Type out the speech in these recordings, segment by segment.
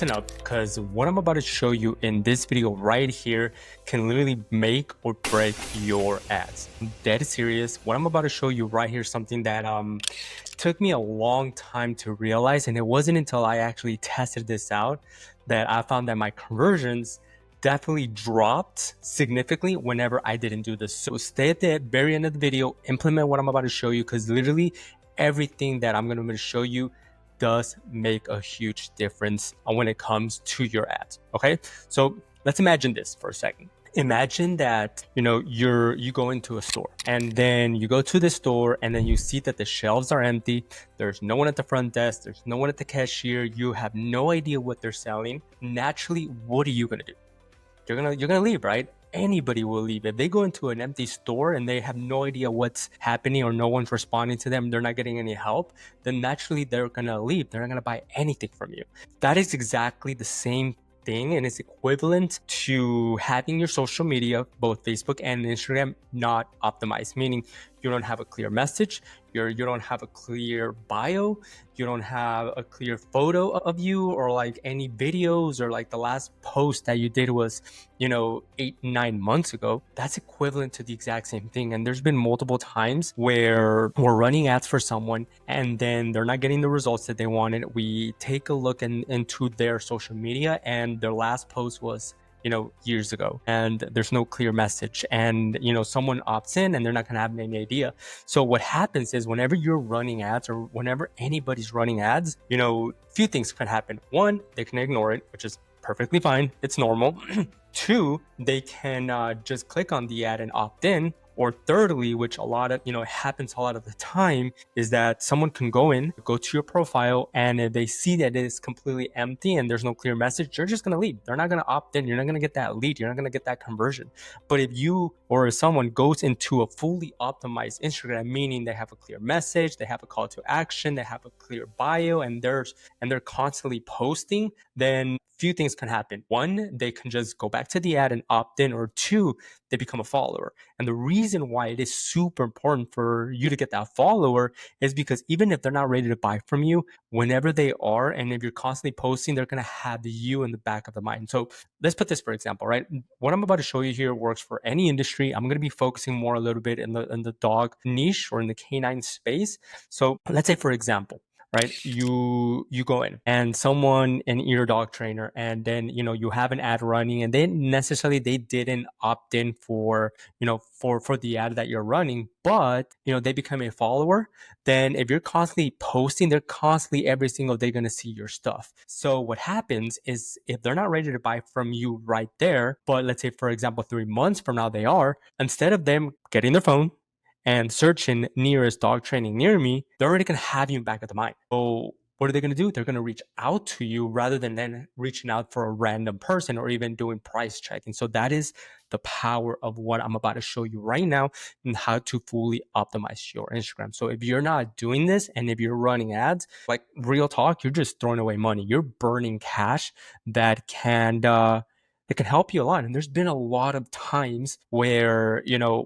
listen up, because what I'm about to show you in this video right here can literally make or break your ads. I'm dead serious. What I'm about to show you right here is something that took me a long time to realize, and it wasn't until I actually tested this out that I found that my conversions definitely dropped significantly whenever I didn't do this. So stay at the very end of the video, implement what I'm about to show you, because literally everything that I'm going to show you does make a huge difference when it comes to your ads. Okay, so let's imagine this for a second. Imagine that you go into a store, and then you go to the store, and then you see that the shelves are empty. There's no one at the front desk, there's no one at the cashier, you have no idea what they're selling. Naturally, what are you gonna do? You're gonna leave, right? Anybody will leave. If they go into an empty store and they have no idea what's happening or no one's responding to them, they're not getting any help, then naturally they're gonna leave. They're not gonna buy anything from you. That is exactly the same thing, and it's equivalent to having your social media, both Facebook and Instagram, not optimized, meaning you don't have a clear message, you don't have a clear bio, you don't have a clear photo of you, or like any videos, or like the last post that you did was 8-9 months ago. That's equivalent to the exact same thing. And there's been multiple times where we're running ads for someone and then they're not getting the results that they wanted. We take a look into their social media, and their last post was years ago, and there's no clear message, and someone opts in and they're not gonna have any idea. So what happens is, whenever you're running ads, or whenever anybody's running ads, few things can happen. One, they can ignore it, which is perfectly fine, it's normal. Two, they can just click on the ad and opt in. Or thirdly, which a lot of happens a lot of the time, is that someone can go to your profile, and if they see that it is completely empty and there's no clear message, they're just going to leave. They're not going to opt in. You're not going to get that lead. You're not going to get that conversion. But if you or someone goes into a fully optimized Instagram, meaning they have a clear message, they have a call to action, they have a clear bio, and they're constantly posting, then few things can happen. One, they can just go back to the ad and opt in, or two, they become a follower. And the reason why it is super important for you to get that follower is because even if they're not ready to buy from you, whenever they are, and if you're constantly posting, they're going to have you in the back of the mind. So let's put this for example, right? What I'm about to show you here works for any industry. I'm going to be focusing more a little bit in the dog niche, or in the canine space. So let's say, for example, right, you go in, and someone, an ear dog trainer, and then you have an ad running, and they didn't opt in for for the ad that you're running, but they become a follower. Then if you're constantly posting, they're constantly every single day going to see your stuff. So what happens is, if they're not ready to buy from you right there, but let's say, for example, 3 months from now they are, instead of them getting their phone and searching nearest dog training near me, they're already going to have you back at the mind. So what are they going to do? They're going to reach out to you, rather than then reaching out for a random person, or even doing price checking. So that is the power of what I'm about to show you right now, and how to fully optimize your Instagram. So if you're not doing this, and if you're running ads, like, real talk, you're just throwing away money. You're burning cash that it can help you a lot. And there's been a lot of times where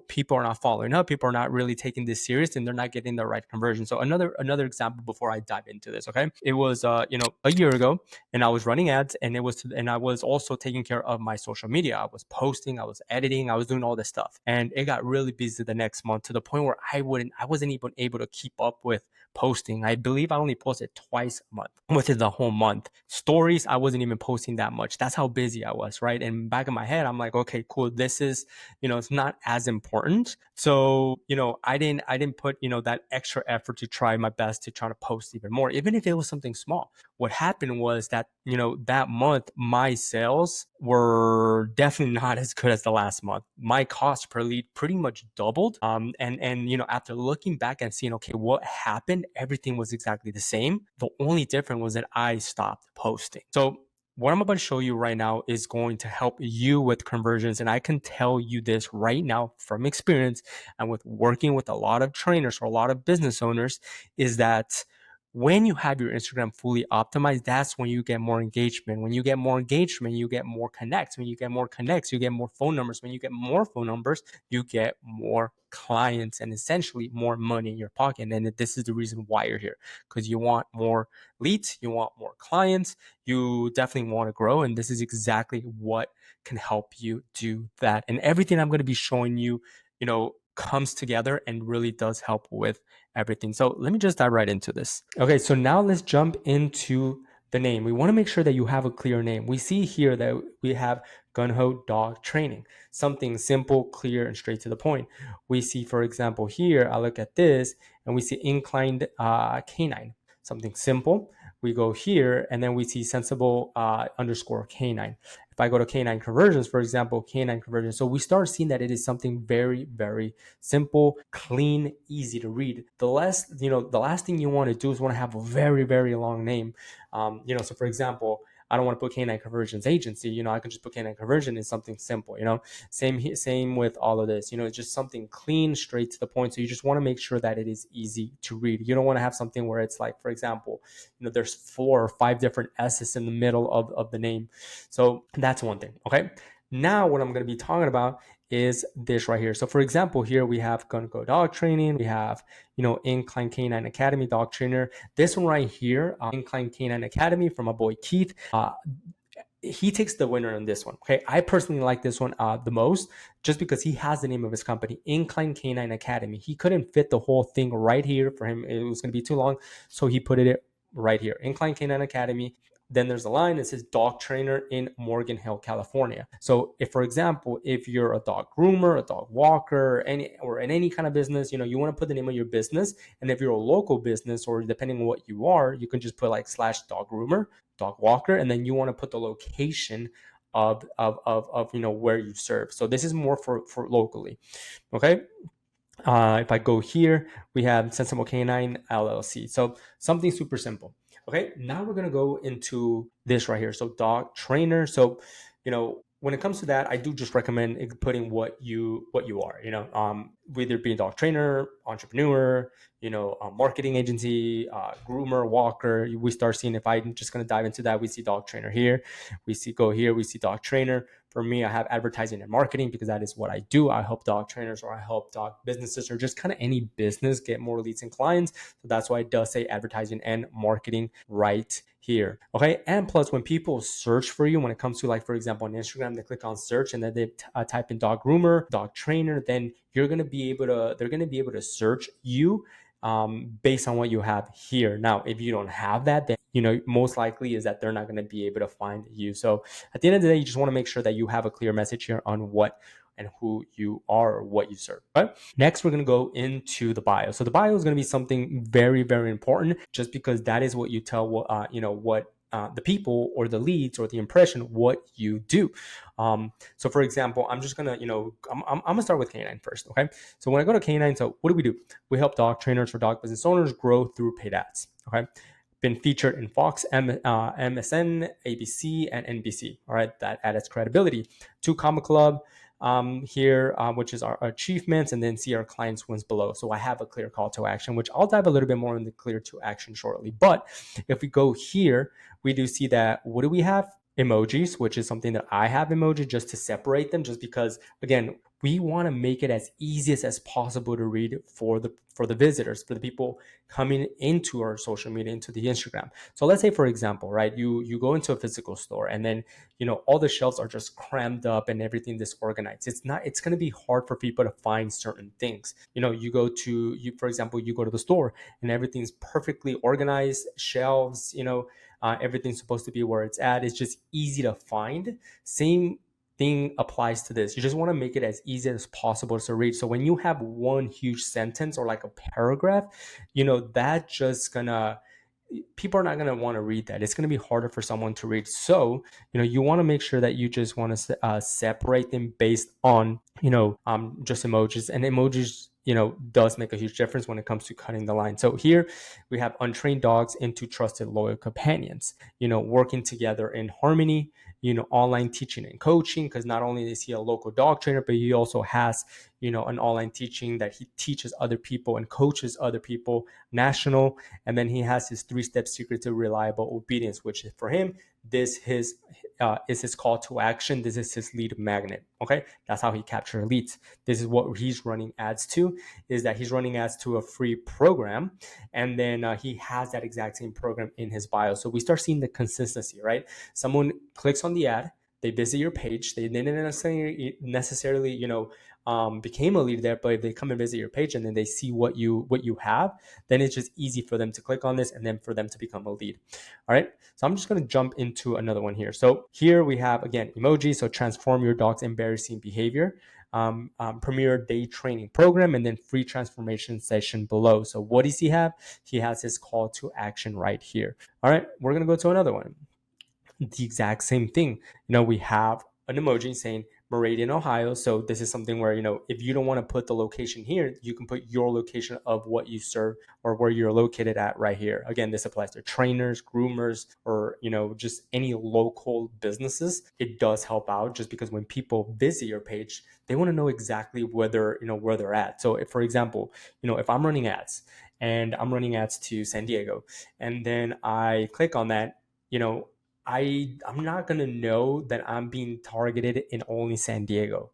people are not following up, people are not really taking this serious, and they're not getting the right conversion. So another example before I dive into this, okay? It was a year ago, and I was running ads, and I was also taking care of my social media. I was posting, I was editing, I was doing all this stuff, and it got really busy the next month, to the point where I wasn't even able to keep up with posting. I believe I only posted twice a month within the whole month. Stories, I wasn't even posting that much. That's how busy I was, right? And back in my head, I'm like, okay, cool. This is, it's not as important. So, I didn't put, that extra effort to try my best to try to post even more, even if it was something small. What happened was that, that month, my sales were definitely not as good as the last month. My cost per lead pretty much doubled. And after looking back and seeing, okay, what happened, everything was exactly the same. The only difference was that I stopped posting. So what I'm about to show you right now is going to help you with conversions. And I can tell you this right now from experience, and with working with a lot of trainers or a lot of business owners, is that when you have your Instagram fully optimized, that's when you get more engagement. When you get more engagement, you get more connects. When you get more connects, you get more phone numbers. When you get more phone numbers, you get more clients and essentially more money in your pocket. And this is the reason why you're here, because you want more leads, you want more clients, you definitely want to grow. And this is exactly what can help you do that. And everything I'm going to be showing you, comes together and really does help with everything. So let me just dive right into this. Okay, so now let's jump into the name. We want to make sure that you have a clear name. We see here that we have Gung-Ho Dog Training, something simple, clear, and straight to the point. We see, for example, here, I look at this and we see Inclined Canine, something simple. We go here and then we see sensible underscore canine. If I go to Canine Conversions, for example, Canine Conversions, so we start seeing that it is something very, very simple, clean, easy to read. The last thing you want to do is want to have a very, very long name. So for example, I don't want to put Canine Conversions Agency. I can just put Canine Conversion in something simple. Same with all of this. It's just something clean, straight to the point. So you just want to make sure that it is easy to read. You don't want to have something where it's like, for example, there's 4 or 5 different S's in the middle of the name. So that's one thing. Okay. Now what I'm going to be talking about is this right here. So for example, here we have Gung-Ho Dog Training. We have, Incline Canine Academy Dog Trainer. This one right here, Incline Canine Academy from my boy Keith. He takes the winner in this one. Okay. I personally like this one the most just because he has the name of his company, Incline Canine Academy. He couldn't fit the whole thing right here for him. It was going to be too long. So he put it right here, Incline Canine Academy. Then there's a line that says dog trainer in Morgan Hill, California. So if, for example, if you're a dog groomer, a dog walker, or in any kind of business, you want to put the name of your business. And if you're a local business, or depending on what you are, you can just put like / dog groomer, dog walker, and then you want to put the location of where you serve. So this is more for locally. Okay. If I go here, we have Sensible Canine LLC. So something super simple. Okay, now we're gonna go into this right here. So dog trainer. So, when it comes to that, I do just recommend putting what you are. Whether it be a dog trainer, entrepreneur, marketing agency, groomer, walker. We start seeing, if I'm just gonna dive into that, we see dog trainer here. We see dog trainer. For me, I have advertising and marketing because that is what I do. I help dog trainers, or I help dog businesses, or just kind of any business get more leads and clients. So that's why it does say advertising and marketing right here. Okay. And plus, when people search for you, when it comes to, like, for example, on Instagram, they click on search and then they type in dog groomer, dog trainer, then they're going to be able to search you based on what you have here. Now, if you don't have that, then, most likely is that they're not going to be able to find you. So at the end of the day, you just want to make sure that you have a clear message here on what and who you are, or what you serve. Right? Next, we're going to go into the bio. So the bio is going to be something very, very important, just because that is what you tell what the people, or the leads, or the impression, what you do. So for example, I'm just gonna, I'm gonna start with Canine first. Okay. So when I go to Canine, so what do? We help dog trainers or dog business owners grow through paid ads. Okay. Been featured in Fox, MSN, ABC, and NBC. All right. That added credibility. To Comma Club, here, which is our achievements, and then see our clients' wins below. So I have a clear call to action, which I'll dive a little bit more into clear to action shortly. But if we go here, we do see that, what do we have? Emojis, which is something that I have emoji just to separate them, just because, again, we want to make it as easy as possible to read for the visitors, for the people coming into our social media, into the Instagram. So let's say, for example, right, you go into a physical store, and then, all the shelves are just crammed up and everything disorganized. It's going to be hard for people to find certain things. For example, you go to the store and everything's perfectly organized, shelves, everything's supposed to be where it's at. It's just easy to find. Same thing applies to this. You just want to make it as easy as possible to read. So when you have one huge sentence, or like a paragraph, that just gonna, people are not going to want to read that. It's going to be harder for someone to read. So, you want to make sure that you just want to separate them based on, just emojis. And emojis, does make a huge difference when it comes to cutting the line. So here we have untrained dogs into trusted, loyal companions, working together in harmony, online teaching and coaching, because not only is he a local dog trainer, but he also has an online teaching that he teaches other people and coaches other people national. And then he has his 3-step secret to reliable obedience, which for him, this is his call to action. This is his lead magnet. Okay, that's how he captures leads. This is what he's running ads to, is that he's running ads to a free program, and then he has that exact same program in his bio. So we start seeing the consistency, right? Someone clicks on the ad, they visit your page, they didn't necessarily became a lead there, but if they come and visit your page and then they see what you have, then it's just easy for them to click on this and then for them to become a lead. All right, so I'm just going to jump into another one here. So here we have, again, emoji. So transform your dog's embarrassing behavior, premier day training program, and then free transformation session below. So what does he have? He has his call to action right here. All right, we're going to go to another one. The exact same thing. We have an emoji saying Meridian, Ohio. So this is something where, if you don't want to put the location here, you can put your location of what you serve or where you're located at right here. Again, this applies to trainers, groomers, or, just any local businesses. It does help out, just because when people visit your page, they want to know exactly where they're at. So if, for example, if I'm running ads and I'm running ads to San Diego, and then I click on that, I'm not gonna know that I'm being targeted in only San Diego.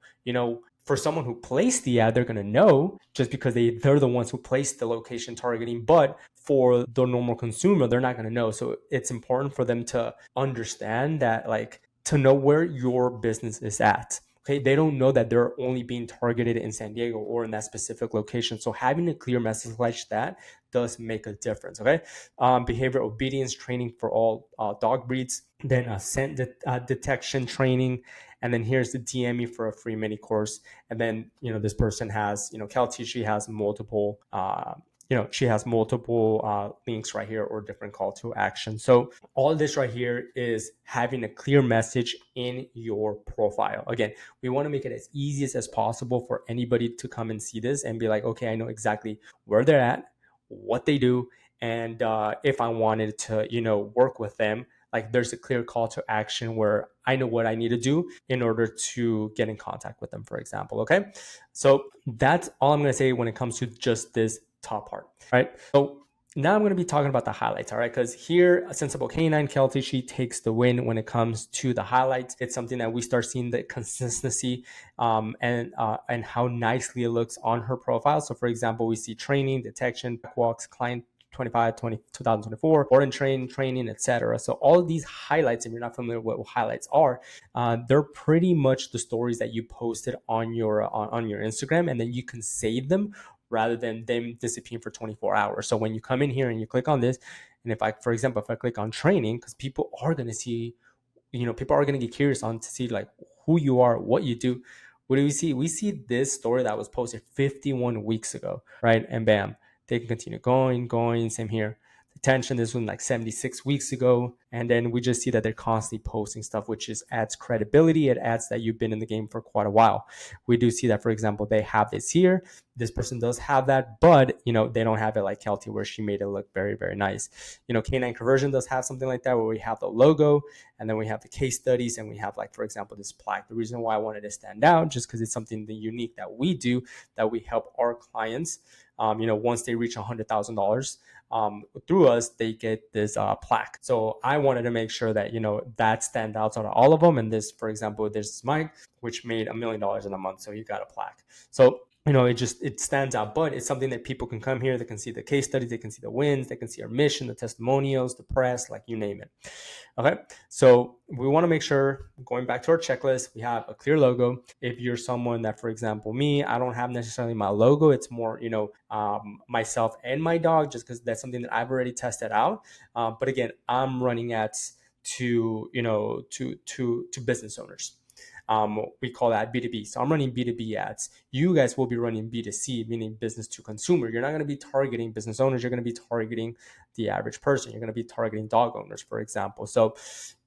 For someone who placed the ad, they're gonna know, just because they're the ones who placed the location targeting. But for the normal consumer, they're not gonna know. So it's important for them to understand that, like, to know where your business is at. Okay, they don't know that they're only being targeted in San Diego or in that specific location. So having a clear message like that does make a difference. Okay, behavior obedience training for all dog breeds, then scent detection training, and then here's the DM me for a free mini course. And then this person has Kelty, she has multiple links right here, or different call to action. So all this right here is having a clear message in your profile. Again, we want to make it as easy as possible for anybody to come and see this and be like, okay, I know exactly where they're at, what they do, and if I wanted to work with them, like, there's a clear call to action where I know what I need to do in order to get in contact with them, for example. Okay, so that's all I'm going to say when it comes to just this top part. Right, so now I'm going to be talking about the highlights. All right, because here, a sensible canine, Kelty, she takes the win when it comes to the highlights. It's something that we start seeing the consistency and how nicely it looks on her profile. So for example, we see training, detection, walks, client 2024, board and training, etc. So all of these highlights, if you're not familiar with what highlights are, they're pretty much the stories that you posted on your Instagram, and then you can save them rather than them disappearing for 24 hours. So when you come in here and you click on this, and if I click on training, because people are going to see, people are going to get curious on to see, like, who you are, what you do. What do we see? We see this story that was posted 51 weeks ago, right? And bam, they can continue going. Same here. Attention, this one like 76 weeks ago. And then we just see that they're constantly posting stuff, which adds credibility. It adds that you've been in the game for quite a while. We do see that, for example, they have this here. This person does have that, but they don't have it like Kelty, where she made it look very, very nice. Canine Conversion does have something like that, where we have the logo, and then we have the case studies, and we have, like, for example, this plaque. The reason why I wanted to stand out, just because it's something unique that we do, that we help our clients. Once they reach $100,000 through us, they get this plaque. So I wanted to make sure that that stands out out of all of them. And this, for example, there's Mike, which made $1 million in a month, so he got a plaque. So it stands out, but it's something that people can come here, they can see the case studies, they can see the wins, they can see our mission, the testimonials, the press, like, you name it. Okay, so we want to make sure, going back to our checklist, we have a clear logo. If you're someone that, for example, me, I don't have necessarily my logo. It's more, myself and my dog, just because that's something that I've already tested out. But again, I'm running ads to business owners. We call that B2B. So I'm running B2B ads. You guys will be running B2C, meaning business to consumer. You're not going to be targeting business owners. You're going to be targeting the average person. You're going to be targeting dog owners, for example. So,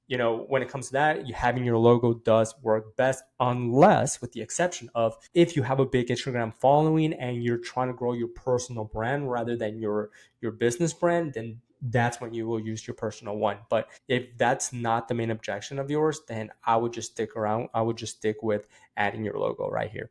when it comes to that, having your logo does work best, unless, with the exception of, if you have a big Instagram following and you're trying to grow your personal brand rather than your business brand, then that's when you will use your personal one. But if that's not the main objection of yours, then I would just stick around. I would just stick with adding your logo right here.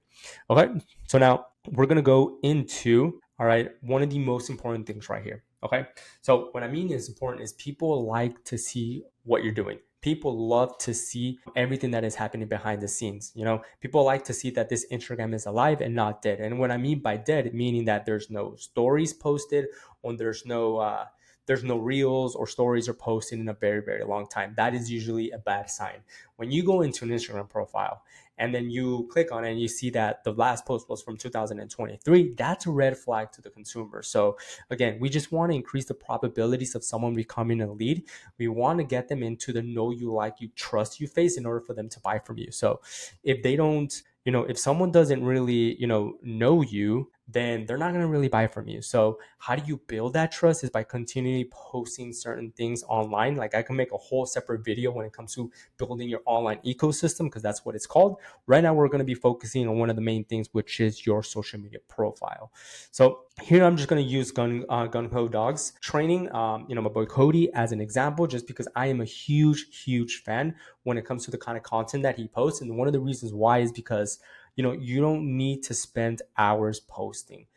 Okay. So now we're going to go into, all right, one of the most important things right here. Okay. So what I mean is important is people like to see what you're doing. People love to see everything that is happening behind the scenes. People like to see that this Instagram is alive and not dead. And what I mean by dead, meaning that there's no stories posted, or there's no reels or stories are posted in a very, very long time. That is usually a bad sign. When you go into an Instagram profile and then you click on it and you see that the last post was from 2023, that's a red flag to the consumer. So again, we just want to increase the probabilities of someone becoming a lead. We want to get them into the know you, like you, trust you phase in order for them to buy from you. So if they don't, if someone doesn't really, know you, then they're not going to really buy from you. So how do you build that trust is by continually posting certain things online. Like I can make a whole separate video when it comes to building your online ecosystem, because that's what it's called. Right now, we're going to be focusing on one of the main things, which is your social media profile. So here I'm just going to use Gun Ho Dogs training, my boy Cody, as an example, just because I am a huge fan when it comes to the kind of content that he posts. And one of the reasons why is because you don't need to spend hours posting.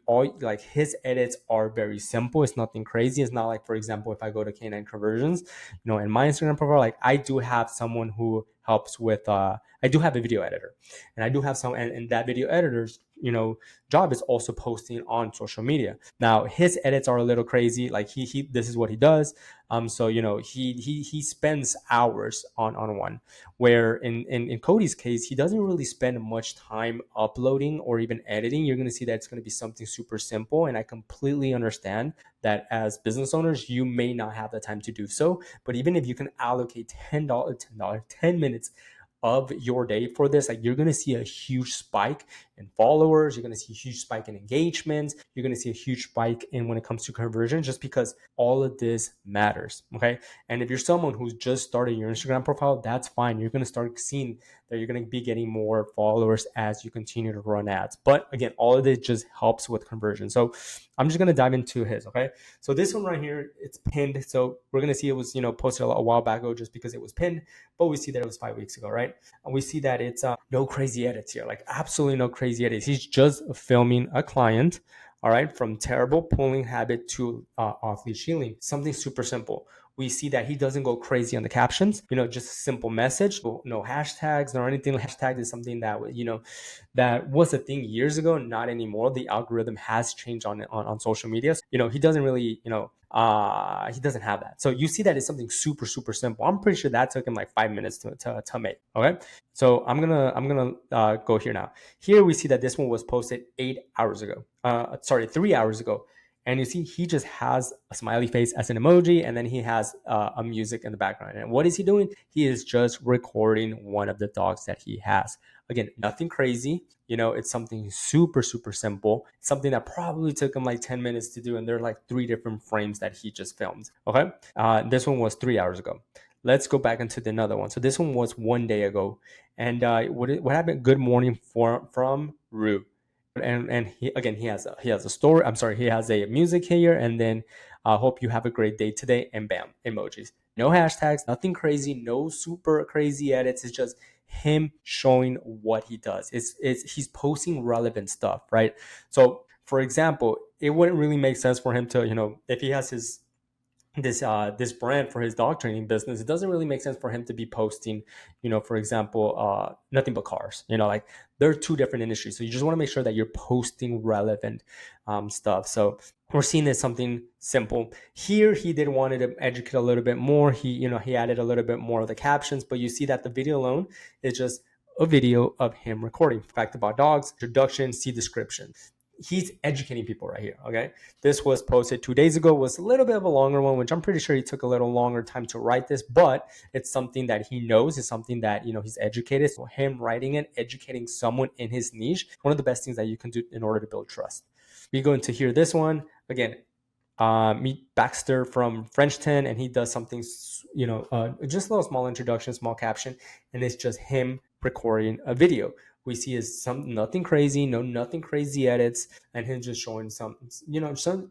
All like his edits are very simple. It's nothing crazy. It's not like, for example, if I go to Canine Conversions, in my Instagram profile, like I do have someone who helps with I do have a video editor, and I do have some, and that video editor's job is also posting on social media. Now his edits are a little crazy. Like he this is what he does. So he spends hours on one, where in Cody's case, he doesn't really spend much time uploading or even editing. You're going to see that it's going to be something super simple. And I completely understand that as business owners, you may not have the time to do so. But even if you can allocate $10, 10 minutes of your day for this, like you're going to see a huge spike in followers. You're going to see a huge spike in engagements. You're going to see a huge spike in when it comes to conversion, just because all of this matters. Okay. And if you're someone who's just started your Instagram profile, that's fine. You're going to start seeing that you're going to be getting more followers as you continue to run ads. But again, all of this just helps with conversion. So I'm just going to dive into his. Okay. So this one right here, it's pinned. So we're going to see it was, posted a while back ago just because it was pinned, but we see that it was 5 weeks ago, right? And we see that it's no crazy edits here, like absolutely no crazy edits. He's just filming a client, all right, from terrible pulling habit to off-leash healing. Something super simple. We see that he doesn't go crazy on the captions, just a simple message, no hashtags, nor anything. Hashtag is something that, that was a thing years ago, not anymore. The algorithm has changed on social media. He doesn't really, he doesn't have that. So you see that it's something super simple. I'm pretty sure that took him like 5 minutes to make. Okay. So I'm gonna go here now. Here we see that this one was posted 8 hours ago. 3 hours ago. And you see, he just has a smiley face as an emoji, and then he has a music in the background. And what is he doing? He is just recording one of the dogs that he has. Again, nothing crazy. It's something super simple. Something that probably took him like 10 minutes to do. And there are like 3 different frames that he just filmed. Okay. This one was 3 hours ago. Let's go back into the another one. So this one was 1 day ago. And what happened? Good morning from Rue. And he has a story. I'm sorry, he has a music here, and then hope you have a great day today, and bam, emojis. No hashtags, nothing crazy, no super crazy edits. It's just him showing what he does. He's posting relevant stuff, right? So for example, it wouldn't really make sense for him to, if he has this brand for his dog training business, it doesn't really make sense for him to be posting, for example, nothing but cars. Like they're 2 different industries. So you just want to make sure that you're posting relevant stuff. So we're seeing this something simple here. He did wanted to educate a little bit more. He added a little bit more of the captions, but you see that the video alone is just a video of him recording. Fact about dogs, introduction, see description. He's educating people right here. Okay. This was posted 2 days ago, was a little bit of a longer one, which I'm pretty sure he took a little longer time to write this, but it's something that he knows. It's something that, he's educated. So him writing it, educating someone in his niche, one of the best things that you can do in order to build trust. We go into here, this one again, meet Baxter from Frenchton, and he does something, just a little small introduction, small caption, and it's just him recording a video. We see is nothing crazy, nothing crazy edits, and him just showing some,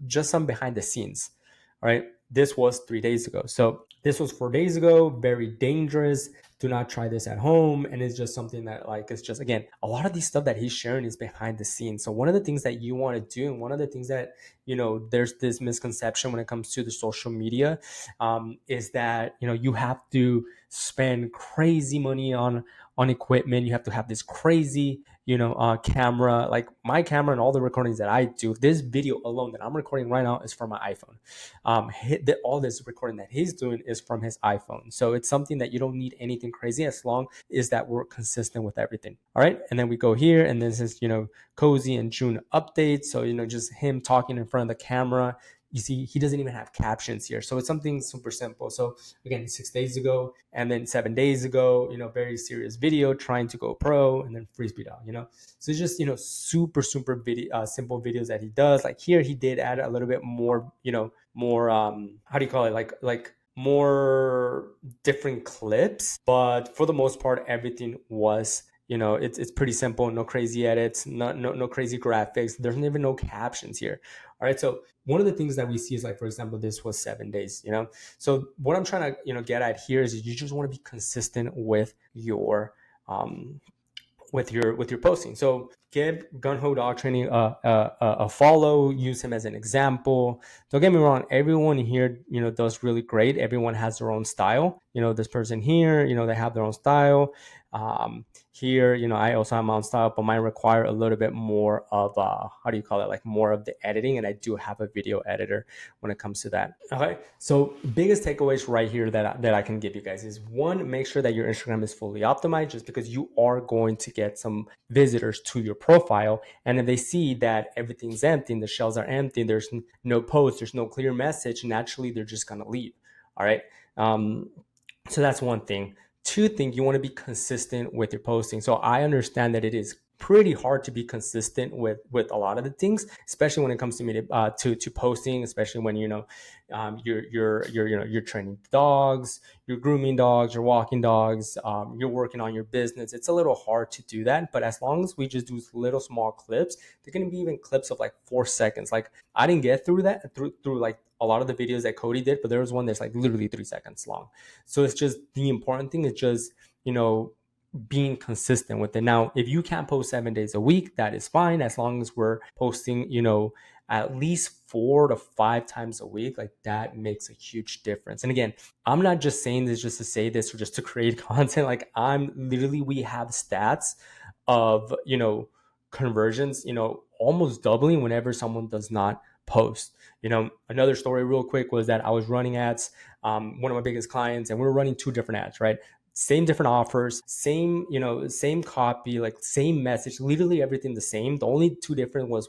just some behind the scenes. All right. This was 3 days ago. So this was 4 days ago, very dangerous. Do not try this at home. And it's just something that, like, it's just, again, a lot of these stuff that he's sharing is behind the scenes. So one of the things that you want to do, and one of the things that, there's this misconception when it comes to the social media, is that, you have to spend crazy money on equipment. You have to have this crazy, camera. Like my camera and all the recordings that I do, this video alone that I'm recording right now is from my iPhone. All this recording that he's doing is from his iPhone. So it's something that you don't need anything crazy, as long as that we're consistent with everything. All right. And then we go here, and this is, Cozy and June updates. So, just him talking in front of the camera. You see, he doesn't even have captions here. So it's something super simple. So again, 6 days ago, and then 7 days ago, very serious video trying to go pro, and then frisbee dog, So it's just, super, super simple videos that he does. Like here, he did add a little bit more, more, how do you call it? Like more different clips, but for the most part, everything was, it's pretty simple. No crazy edits, no crazy graphics. There's even no captions here. All right. So one of the things that we see is, like, for example, this was 7 days, So what I'm trying to, get at here is you just want to be consistent with your, with your posting. So give Gun Ho Dog Training a follow. Use him as an example. Don't get me wrong. Everyone here, does really great. Everyone has their own style. This person here, they have their own style. Here, I also have my own style, but mine require a little bit more of how do you call it? Like more of the editing, and I do have a video editor when it comes to that. Okay, so biggest takeaways right here that I can give you guys is, one, make sure that your Instagram is fully optimized, just because you are going to get some visitors to your profile, and if they see that everything's empty and the shells are empty, there's no post, there's no clear message, naturally they're just gonna leave. All right. So that's one thing. Two thing, you want to be consistent with your posting. So I understand that it is pretty hard to be consistent with a lot of the things, especially when it comes to me to posting, especially when you're training dogs, you're grooming dogs, you're walking dogs, you're working on your business. It's a little hard to do that, but as long as we just do little small clips, they're going to be even clips of like 4 seconds. Like I didn't get through that through like a lot of the videos that Cody did, but there was one that's like literally 3 seconds long. So it's just, the important thing is just, being consistent with it. Now, if you can't post 7 days a week, that is fine, as long as we're posting, at least 4 to 5 times a week. Like that makes a huge difference. And again, I'm not just saying this just to say this or just to create content. Like we have stats of, conversions, almost doubling whenever someone does not post. Another story real quick was that I was running ads, one of my biggest clients, and we were running two different ads, right? Same different offers, same copy, like same message, literally everything the same. The only two different was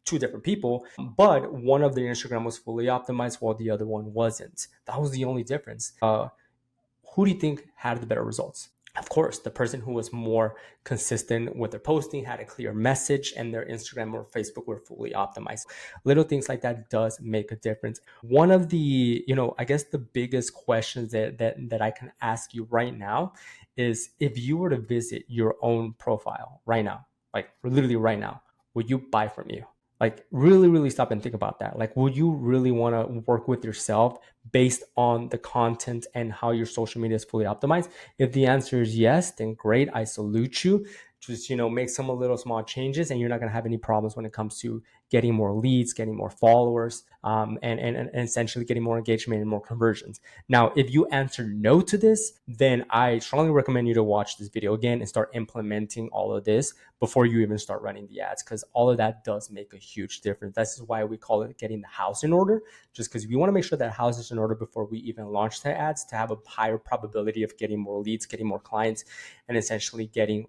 two different people, but one of the Instagram was fully optimized while the other one wasn't. That was the only difference. Who do you think had the better results? Of course, the person who was more consistent with their posting, had a clear message, and their Instagram or Facebook were fully optimized. Little things like that does make a difference. One of the, I guess the biggest questions that I can ask you right now is, if you were to visit your own profile right now, like literally right now, would you buy from you? Like really, really stop and think about that. Like, would you really want to work with yourself based on the content and how your social media is fully optimized? If the answer is yes, then great. I salute you. Just, make some little small changes, and you're not going to have any problems when it comes to getting more leads, getting more followers, and essentially getting more engagement and more conversions. Now, if you answer no to this, then I strongly recommend you to watch this video again and start implementing all of this before you even start running the ads, because all of that does make a huge difference. This is why we call it getting the house in order, just because we want to make sure that house is in order before we even launch the ads, to have a higher probability of getting more leads, getting more clients, and essentially getting,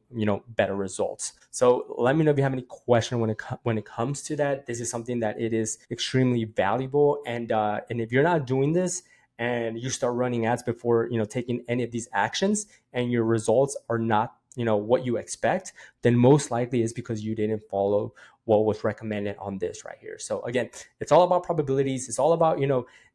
better results. So let me know if you have any question when it comes to that. This is something that it is extremely valuable, and if you're not doing this and you start running ads before taking any of these actions, and your results are not what you expect, then most likely is because you didn't follow what was recommended on this right here. So again, it's all about probabilities. It's all about,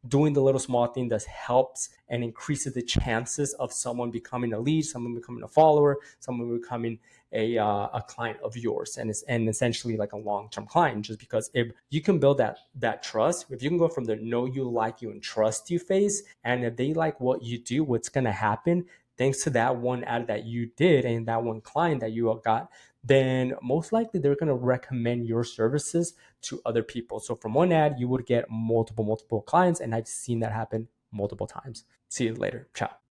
doing the little small thing that helps and increases the chances of someone becoming a lead, someone becoming a follower, someone becoming a client of yours, and essentially like a long-term client. Just because if you can build that trust, if you can go from the know you, like you, and trust you phase, and if they like what you do, what's gonna happen thanks to that one ad that you did and that one client that you got, then most likely they're going to recommend your services to other people. So from one ad, you would get multiple clients. And I've seen that happen multiple times. See you later. Ciao.